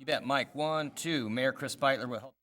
You bet. Mike, 1, 2. Mayor Chris Beitler will help.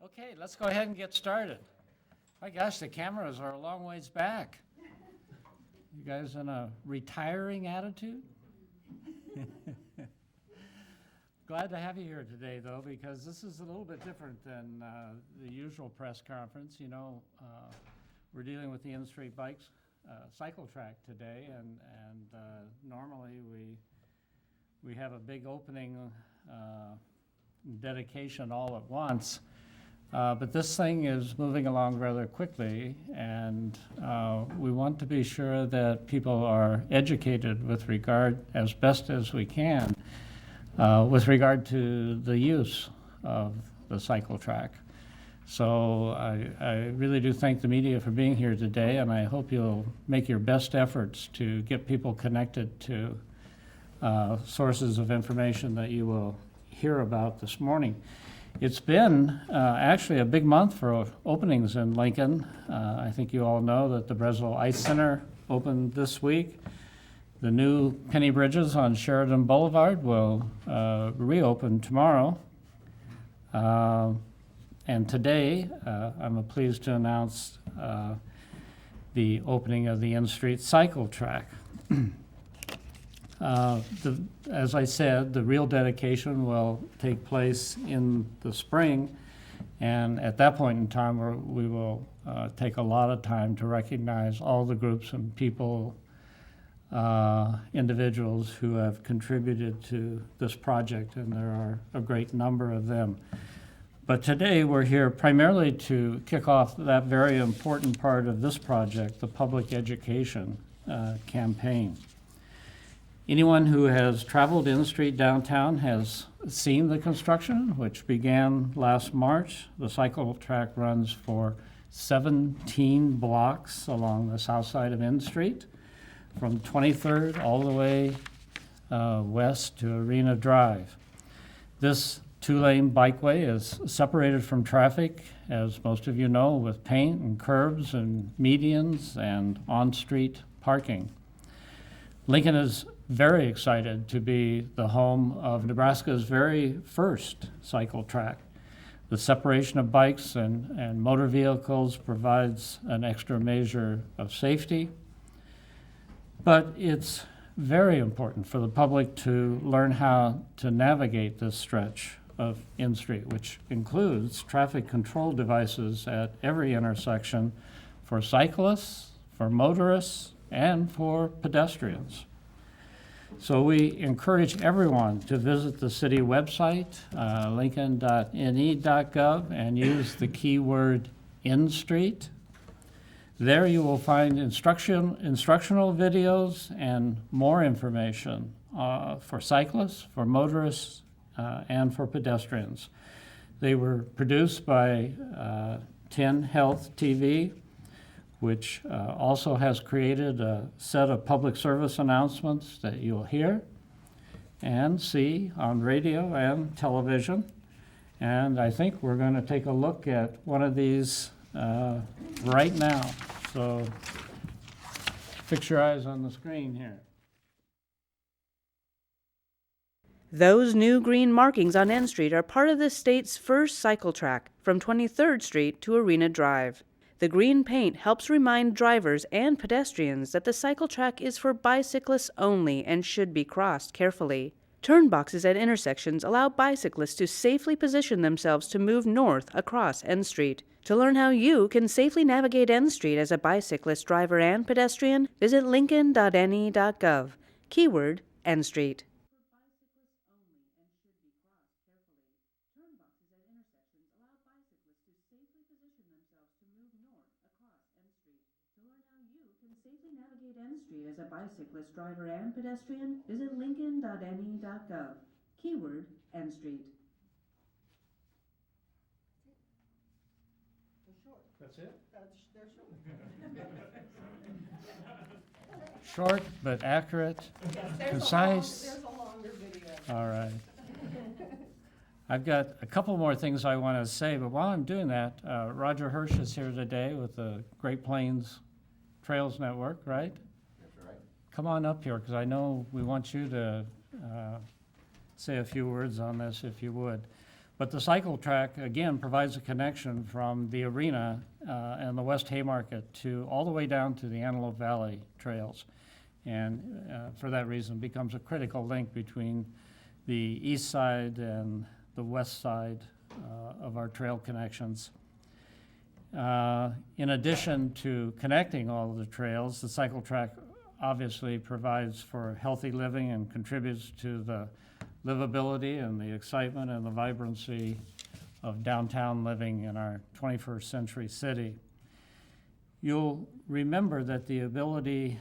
Okay, let's go ahead and get started. My gosh, the cameras are a long ways back. You guys in a retiring attitude? Glad to have you here today, though, because this is a little bit different than the usual press conference. You know, we're dealing with the in-street bikes cycle track today, and normally we have a big opening dedication all at once. But this thing is moving along rather quickly, and we want to be sure that people are educated with regard, as best as we can, with regard to the use of the cycle track. So I really do thank the media for being here today, and I hope you'll make your best efforts to get people connected to sources of information that you will hear about this morning. It's been actually a big month for openings in Lincoln. I think you all know that the Breslow Ice Center opened this week. The new Penny Bridges on Sheridan Boulevard will reopen tomorrow. And today, I'm pleased to announce the opening of the in-street cycle track. As I said, the real dedication will take place in the spring, and at that point in time, we will take a lot of time to recognize all the groups and people, individuals who have contributed to this project, and there are a great number of them. But today, we're here primarily to kick off that very important part of this project, the public education campaign. Anyone who has traveled in the street downtown has seen the construction, which began last March. The cycle track runs for 17 blocks along the south side of N Street, from 23rd all the way west to Arena Drive. This two-lane bikeway is separated from traffic, as most of you know, with paint and curbs and medians and on-street parking. Lincoln is very excited to be the home of Nebraska's very first cycle track. The separation of bikes and motor vehicles provides an extra measure of safety, but it's very important for the public to learn how to navigate this stretch of in-street, which includes traffic control devices at every intersection for cyclists, for motorists, and for pedestrians. So we encourage everyone to visit the city website, lincoln.ne.gov, and use the keyword in-street. There you will find instructional videos and more information for cyclists, for motorists, and for pedestrians. They were produced by 10 Health TV, which also has created a set of public service announcements that you'll hear and see on radio and television. And I think we're going to take a look at one of these right now. So fix your eyes on the screen here. Those new green markings on N Street are part of the state's first cycle track from 23rd Street to Arena Drive. The green paint helps remind drivers and pedestrians that the cycle track is for bicyclists only and should be crossed carefully. Turn boxes at intersections allow bicyclists to safely position themselves to move north across N Street. To learn how you can safely navigate N Street as a bicyclist, driver, and pedestrian, visit lincoln.ne.gov. Keyword N Street. Safely navigate N Street as a bicyclist, driver, and pedestrian, visit lincoln.ne.gov. Keyword N Street. That's it? They're short. Short but accurate, concise. There's a longer video. All right. I've got a couple more things I want to say, but while I'm doing that, Roger Hirsch is here today with the Great Plains Trails Network, right? That's right. Come on up here, because I know we want you to say a few words on this, if you would. But the cycle track, again, provides a connection from the arena and the West Haymarket to all the way down to the Antelope Valley trails. And for that reason, becomes a critical link between the east side and the west side of our trail connections. In addition to connecting all of the trails, the cycle track obviously provides for healthy living and contributes to the livability and the excitement and the vibrancy of downtown living in our 21st century city. You'll remember that the ability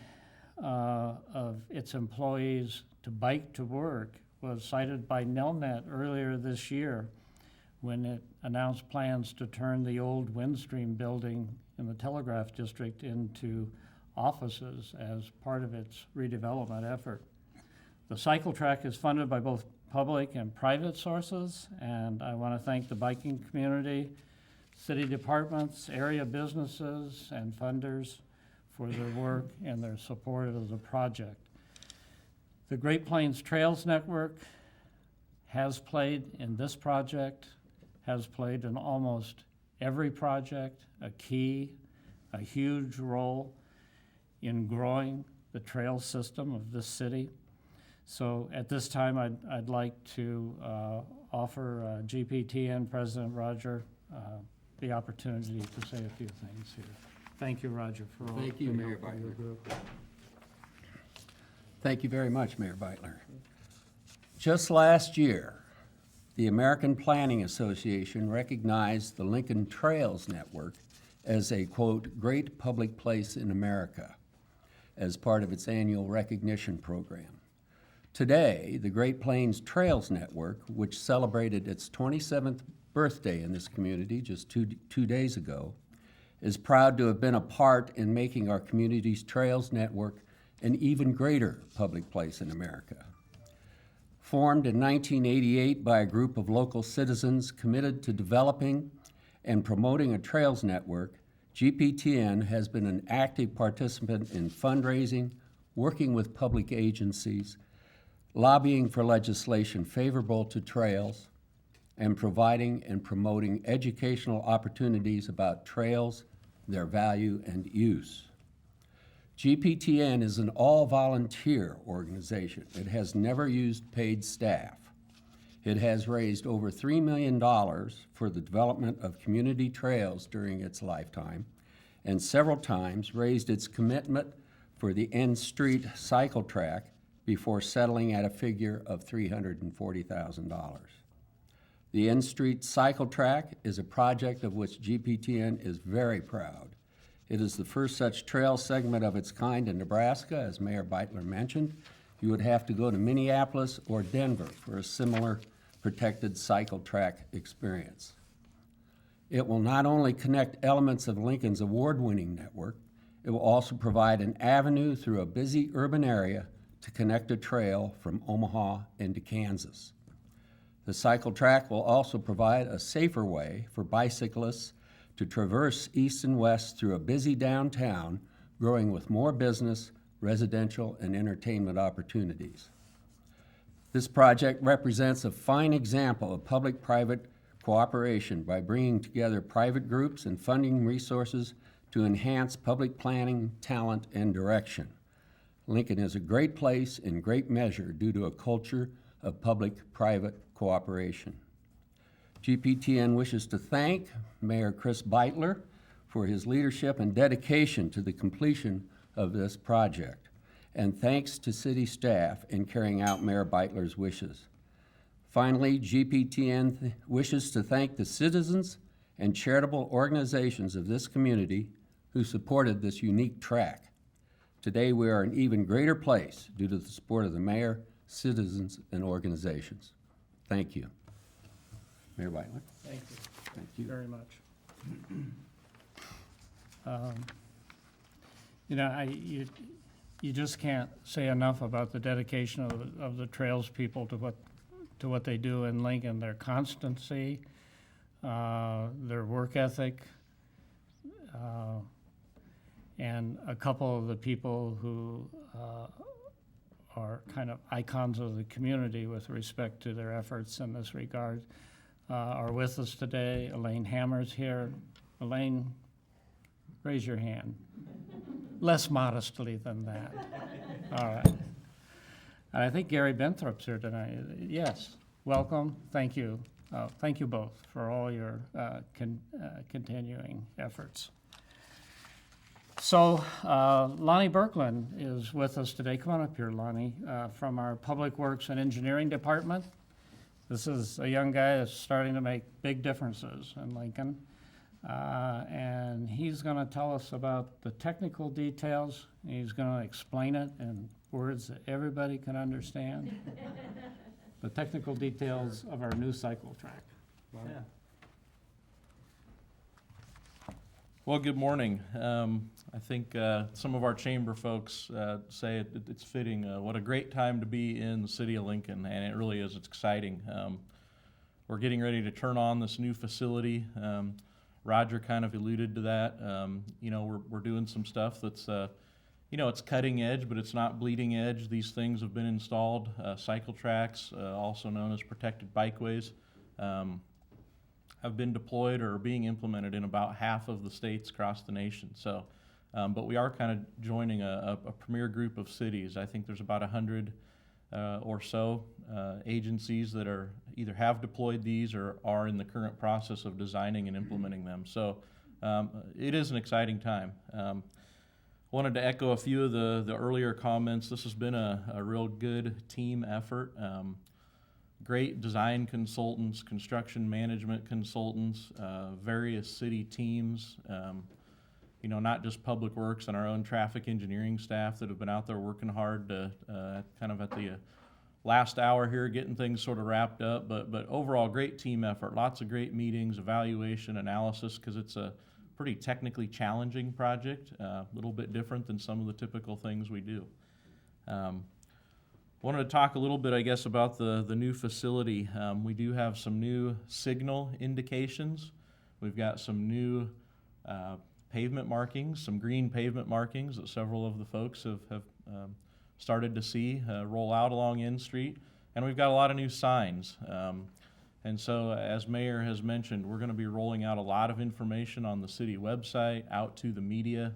of its employees to bike to work was cited by Nelnet earlier this year when it announced plans to turn the old Windstream building in the Telegraph District into offices as part of its redevelopment effort. The cycle track is funded by both public and private sources, and I want to thank the biking community, city departments, area businesses, and funders for their work and their support of the project. The Great Plains Trails Network has played in this project, has played in almost every project, a huge role in growing the trail system of this city. So at this time, I'd like to offer GPTN President Roger the opportunity to say a few things here. Thank you, Roger, for all. Thank you, the Mayor help of your Beitler. group. Thank you very much, Mayor Beitler. Just last year, the American Planning Association recognized the Lincoln Trails Network as a, quote, great public place in America as part of its annual recognition program. Today, the Great Plains Trails Network, which celebrated its 27th birthday in this community just two days ago, is proud to have been a part in making our community's trails network an even greater public place in America. Formed in 1988 by a group of local citizens committed to developing and promoting a trails network, GPTN has been an active participant in fundraising, working with public agencies, lobbying for legislation favorable to trails, and providing and promoting educational opportunities about trails, their value and use. GPTN is an all-volunteer organization. It has never used paid staff. It has raised over $3 million for the development of community trails during its lifetime, and several times raised its commitment for the N Street cycle track before settling at a figure of $340,000. The N Street cycle track is a project of which GPTN is very proud. It is the first such trail segment of its kind in Nebraska, as Mayor Beitler mentioned. You would have to go to Minneapolis or Denver for a similar protected cycle track experience. It will not only connect elements of Lincoln's award-winning network, it will also provide an avenue through a busy urban area to connect a trail from Omaha into Kansas. The cycle track will also provide a safer way for bicyclists to traverse east and west through a busy downtown, growing with more business, residential, and entertainment opportunities. This project represents a fine example of public-private cooperation by bringing together private groups and funding resources to enhance public planning, talent, and direction. Lincoln is a great place in great measure due to a culture of public-private cooperation. GPTN wishes to thank Mayor Chris Beitler for his leadership and dedication to the completion of this project, and thanks to city staff in carrying out Mayor Beitler's wishes. Finally, GPTN wishes to thank the citizens and charitable organizations of this community who supported this unique track. Today, we are an even greater place due to the support of the mayor, citizens, and organizations. Thank you. Mayor Beitler. Thank you. Thank you. Very much. You know, you just can't say enough about the dedication of the trails people to what they do in Lincoln, their constancy, their work ethic, and a couple of the people who are kind of icons of the community with respect to their efforts in this regard. are with us today. Elaine Hammer's here. Elaine, raise your hand. Less modestly than that. All right. And I think Gary Benthrop's here tonight. Yes, welcome. Thank you. Thank you both for all your continuing efforts. So Lonnie Berkland is with us today. Come on up here, Lonnie, from our Public Works and Engineering Department. This is a young guy that's starting to make big differences in Lincoln. And he's going to tell us about the technical details. He's going to explain it in words that everybody can understand. The technical details of our new cycle track. Yeah. Well, good morning. I think some of our chamber folks say it's fitting. What a great time to be in the city of Lincoln, and it really is. It's exciting. We're getting ready to turn on this new facility. Roger kind of alluded to that. We're doing some stuff that's, it's cutting edge, but it's not bleeding edge. These things have been installed. Cycle tracks, also known as protected bikeways, have been deployed or are being implemented in about half of the states across the nation. So, but we are kind of joining a premier group of cities. I think there's about 100 or so agencies that are either have deployed these or are in the current process of designing and implementing them. So it is an exciting time. Wanted to echo a few of the earlier comments. This has been a real good team effort. Great design consultants, construction management consultants, various city teams, not just Public Works and our own traffic engineering staff that have been out there working hard to kind of at the last hour here, getting things sort of wrapped up. But overall, great team effort, lots of great meetings, evaluation, analysis, because it's a pretty technically challenging project, a little bit different than some of the typical things we do. Wanted to talk a little bit, I guess, about the new facility. We do have some new signal indications. We've got some new pavement markings, some green pavement markings that several of the folks have started to see roll out along N Street. And we've got a lot of new signs. And so, as Mayor has mentioned, we're going to be rolling out a lot of information on the city website, out to the media,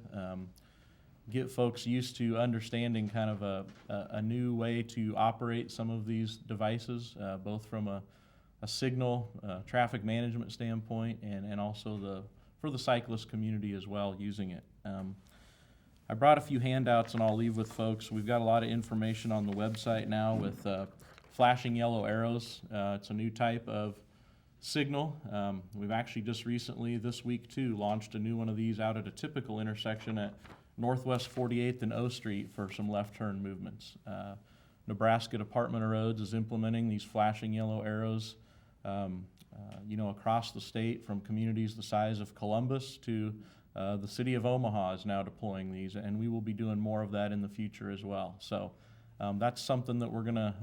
get folks used to understanding kind of a new way to operate some of these devices, both from a signal, traffic management standpoint, and also for the cyclist community as well using it. I brought a few handouts and I'll leave with folks. We've got a lot of information on the website now with flashing yellow arrows. It's a new type of signal. We've actually just recently, this week too, launched a new one of these out at a typical intersection at Northwest 48th and O Street for some left turn movements. Nebraska Department of Roads is implementing these flashing yellow arrows across the state, from communities the size of Columbus to the city of Omaha is now deploying these, and we will be doing more of that in the future as well. So that's something that we're going to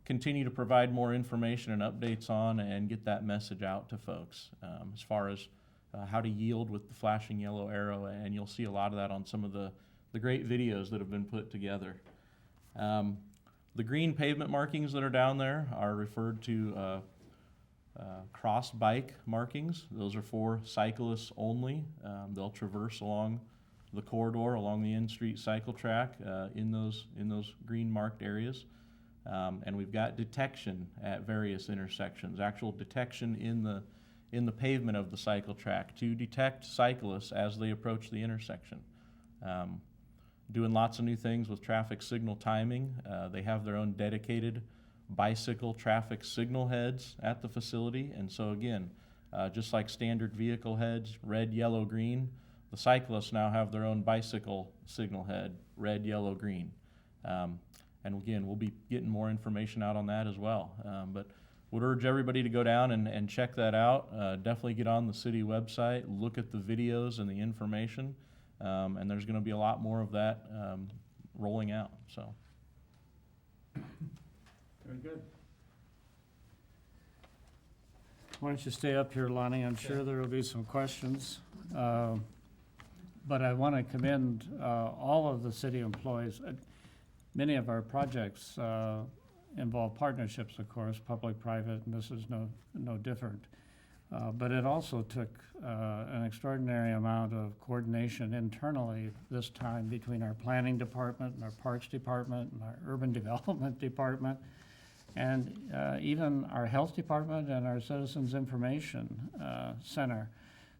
continue to provide more information and updates on and get that message out to folks as far as how to yield with the flashing yellow arrow, and you'll see a lot of that on some of the great videos that have been put together. The green pavement markings that are down there are referred to cross bike markings. Those are for cyclists only. They'll traverse along the corridor, along the N Street cycle track in those green marked areas. And we've got detection at various intersections, actual detection in the pavement of the cycle track to detect cyclists as they approach the intersection. Doing lots of new things with traffic signal timing. They have their own dedicated bicycle traffic signal heads at the facility. And so again, just like standard vehicle heads, red, yellow, green, the cyclists now have their own bicycle signal head, red, yellow, green. And again, we'll be getting more information out on that as well. But would urge everybody to go down and check that out. Definitely get on the city website, look at the videos and the information, and there's going to be a lot more of that rolling out. So, Very good. Why don't you stay up here, Lonnie? I'm sure there will be some questions. But I want to commend all of the city employees. Many of our projects involve partnerships, of course, public-private, and this is no different. But it also took an extraordinary amount of coordination internally this time between our planning department and our parks department and our urban development department, and even our health department and our citizens information center.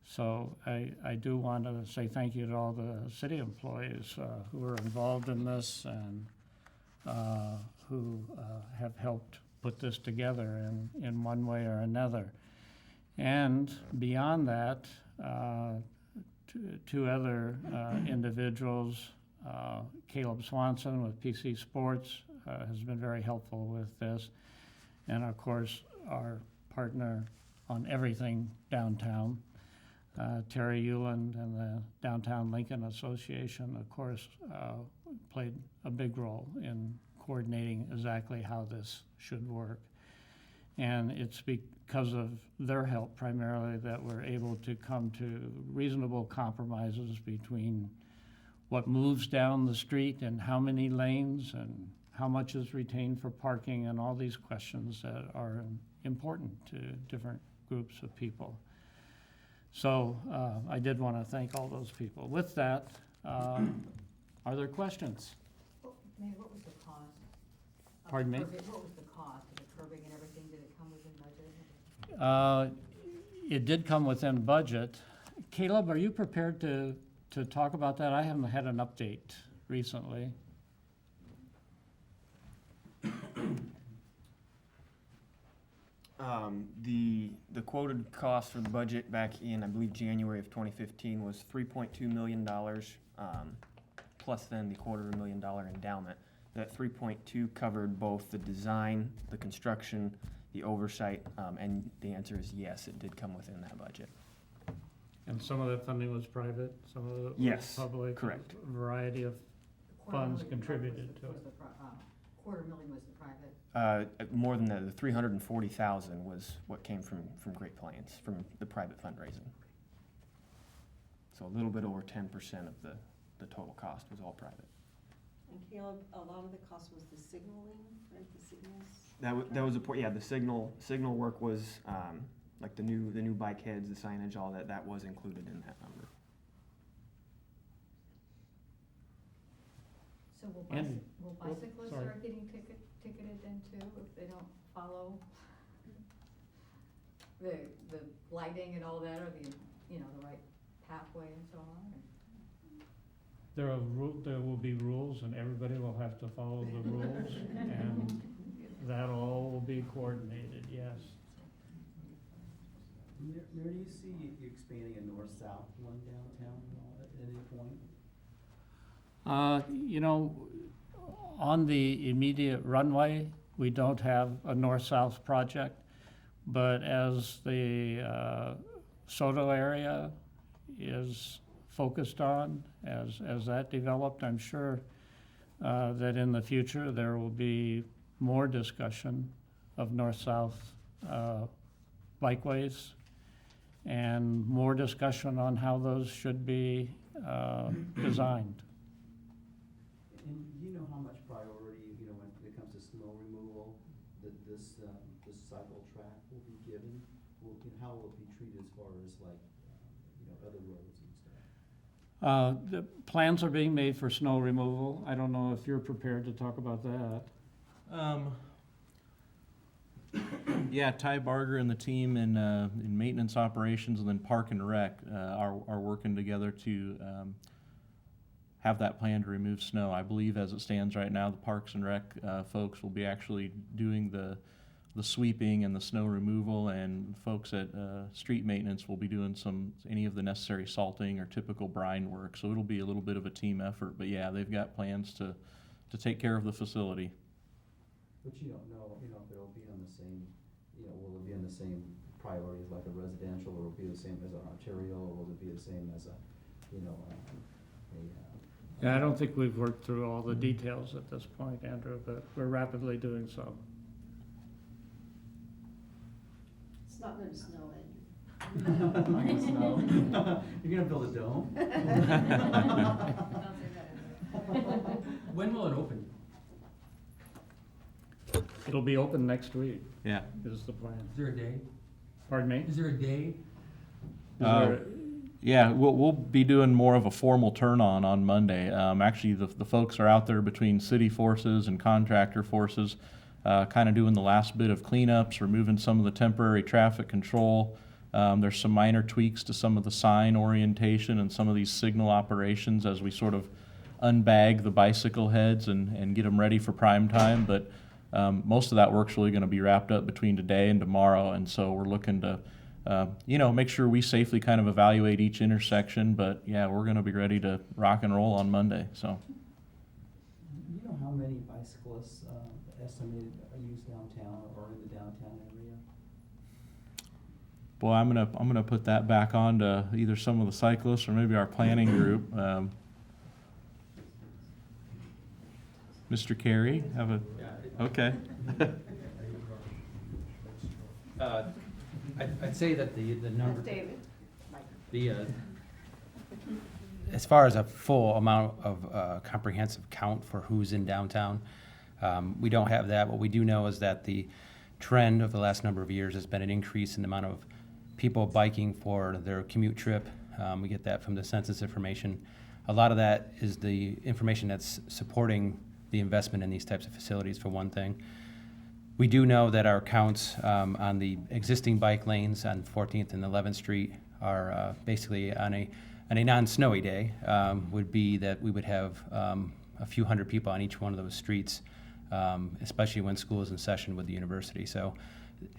So I do want to say thank you to all the city employees who were involved in this and who have helped put this together in one way or another. And beyond that, two other individuals, Caleb Swanson with PC Sports has been very helpful with this. And of course, our partner on everything downtown, Terry Euland and the Downtown Lincoln Association, of course, played a big role in coordinating exactly how this should work. And it's because of their help primarily that we're able to come to reasonable compromises between what moves down the street and how many lanes and how much is retained for parking and all these questions that are important to different groups of people. So I did want to thank all those people. With that, are there questions? Mayor, what was the cost? of Pardon me? the curbing? What was the cost of the curbing and everything? Did it come within budget? It did come within budget. Caleb, are you prepared to talk about that? I haven't had an update recently. The quoted cost for the budget back in, I believe, January of 2015 was $3.2 million, plus then the $250,000 endowment. That 3.2 covered both the design, the construction, the oversight, and the answer is yes, it did come within that budget. And some of that funding was private, some of it was Yes, public. correct. A variety of funds contributed to it. $250,000 was the private. More than that, the $340,000 was what came from Great Plains, from the private fundraising. So a little bit over 10% of the total cost was all private. And Caleb, a lot of the cost was the signaling, right, the signals? That was yeah, the signal work was, like the new bike heads, the signage, all that was included in that number. So will Andy, bicyclists sorry. start getting ticketed then too if they don't follow the lighting and all that, or the right pathway and so on? There will be rules and everybody will have to follow the rules and that all will be coordinated, yes. Mayor, do you see you expanding a north-south one downtown at any point? On the immediate runway, we don't have a north-south project, but as the Soto area is focused on, as that developed, I'm sure that in the future there will be more discussion of north-south bikeways and more discussion on how those should be designed. And do you know how much priority, when it comes to snow removal, that this cycle track will be given? How will it be treated as far as other roads and stuff? The plans are being made for snow removal. I don't know if you're prepared to talk about that. Yeah, Ty Barger and the team in maintenance operations and then Park and Rec are working together to have that plan to remove snow. I believe as it stands right now, the Parks and Rec folks will be actually doing the sweeping and the snow removal, and folks at street maintenance will be doing any of the necessary salting or typical brine work. So it'll be a little bit of a team effort, but yeah, they've got plans to take care of the facility. But you don't know, if it'll be on the same, will it be on the same priorities like a residential, or will it be the same as an arterial, or will it be the same as Yeah, I don't think we've worked through all the details at this point, Andrew, but we're rapidly doing so. It's not gonna snow, Andrew. Not gonna snow. You're gonna build a dome? Don't say that. When will it open? It'll be open next week, Yeah. is the plan. Is there a day? Pardon me? Is there a day? Is there- Yeah, we'll be doing more of a formal turn-on Monday. Actually, the folks are out there between city forces and contractor forces, kind of doing the last bit of cleanups, removing some of the temporary traffic control. There's some minor tweaks to some of the sign orientation and some of these signal operations as we sort of unbag the bicycle heads and get them ready for prime time. But most of that work's really going to be wrapped up between today and tomorrow, and so we're looking to make sure we safely kind of evaluate each intersection. But yeah, we're going to be ready to rock and roll on Monday. So. You know how many bicyclists estimated use downtown or in the downtown area? Boy, I'm gonna put that back on to either some of the cyclists or maybe our planning group. Mr. Carey, have a, okay. I'd say that the number, David. as far as a full amount of comprehensive count for who's in downtown, we don't have that. What we do know is that the trend of the last number of years has been an increase in the amount of people biking for their commute trip. We get that from the census information. A lot of that is the information that's supporting the investment in these types of facilities, for one thing. We do know that our counts on the existing bike lanes on 14th and 11th Street are basically on a non-snowy day would be that we would have a few hundred people on each one of those streets, especially when school is in session with the university. So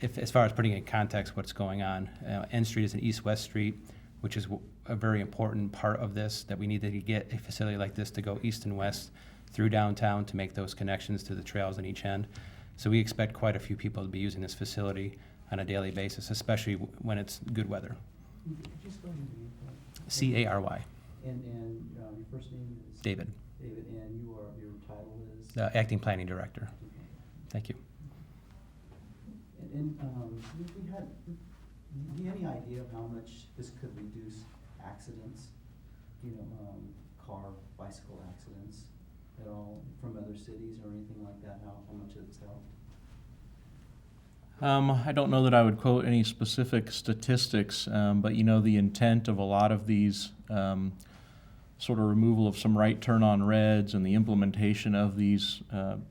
as far as putting in context what's going on, N Street is an east-west street, which is a very important part of this, that we need to get a facility like this to go east and west through downtown to make those connections to the trails on each end. So we expect quite a few people to be using this facility on a daily basis, especially when it's good weather. Just go ahead and name it. C-A-R-Y, And your first name is? David, David, and your title is? Acting Planning Director. Thank you. And do you have any idea of how much this could reduce accidents? Car, bicycle accidents at all from other cities or anything like that? How much it's helped? I don't know that I would quote any specific statistics, but the intent of a lot of these sort of removal of some right turn on reds and the implementation of these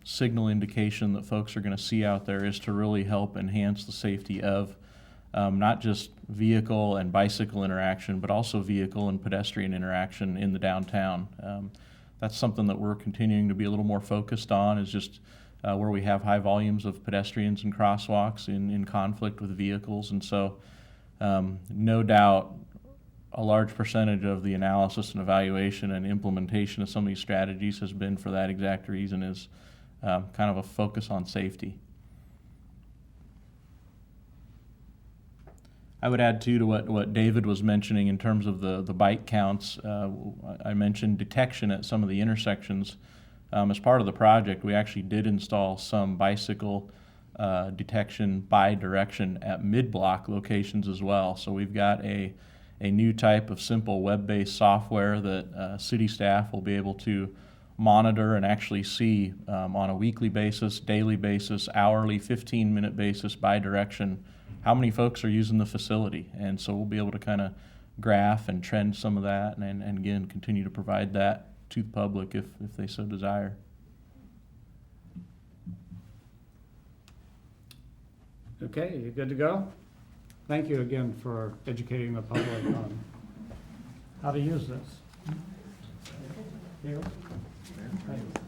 signal indication that folks are going to see out there is to really help enhance the safety of not just vehicle and bicycle interaction, but also vehicle and pedestrian interaction in the downtown. That's something that we're continuing to be a little more focused on, is just where we have high volumes of pedestrians and crosswalks in conflict with vehicles. And so no doubt a large percentage of the analysis and evaluation and implementation of some of these strategies has been for that exact reason, is kind of a focus on safety. I would add too to what David was mentioning in terms of the bike counts. I mentioned detection at some of the intersections. As part of the project, we actually did install some bicycle detection by direction at mid-block locations as well. So we've got a new type of simple web-based software that city staff will be able to monitor and actually see on a weekly basis, daily basis, hourly, 15-minute basis by direction how many folks are using the facility. And so we'll be able to kind of graph and trend some of that and again, continue to provide that to the public if they so desire. Okay, you good to go? Thank you again for educating the public on how to use this. Caleb? Thank you.